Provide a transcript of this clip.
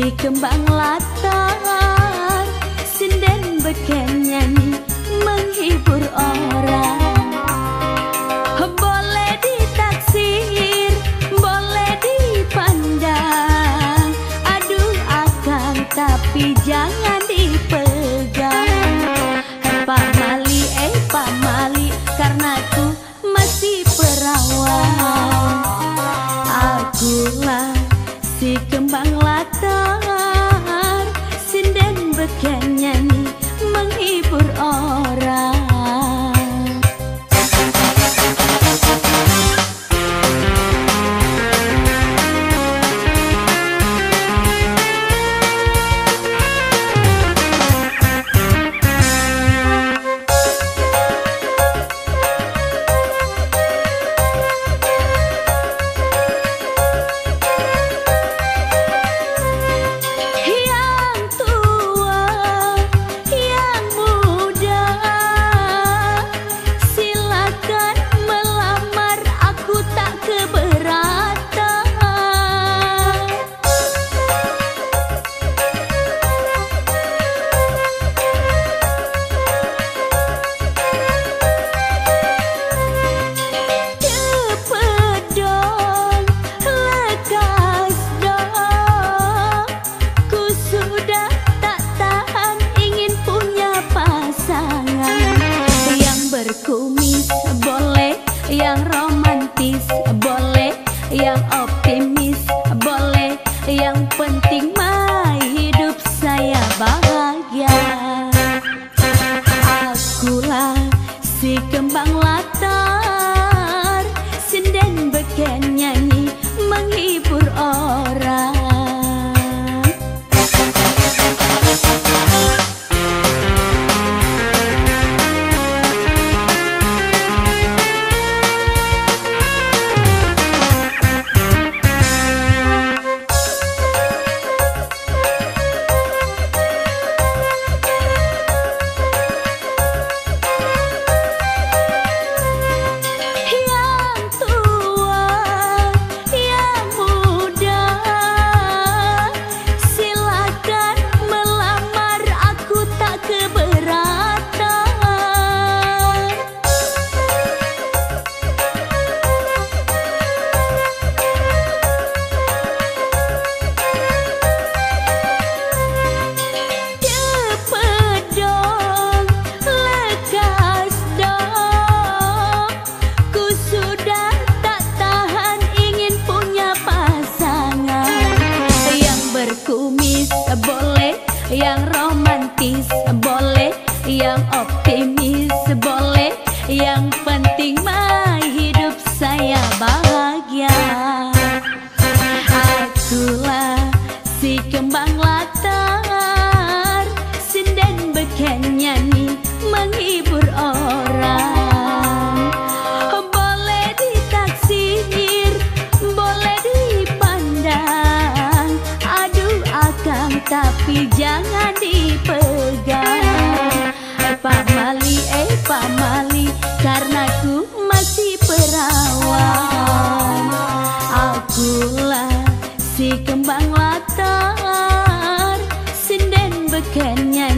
si kembang latar, sinden beken nyanyi menghibur orang. Boleh ditaksir, boleh dipandang, aduh akang tapi jangan dipegang. Pak Mali, karena ku masih perawan. Akulah si kembang latar, sinden beken nyanyi menghibur orang. Kumis boleh, yang romantis boleh, yang optimis boleh, yang penting mah hidup saya bahagia. Akulah si kembang latar, sinden beken nyanyi menghibur orang. Kumis boleh, yang romantis boleh, yang optimis boleh, yang penting mah hidup saya bahagia. Akulah si kembang latar, sinden beken nyanyi menghibur orang. Boleh ditaksir, boleh dipandang, akang tapi jangan dipegang. Pak Mali, karena ku masih perawan. Akulah si kembang latar, sinden beken nyanyi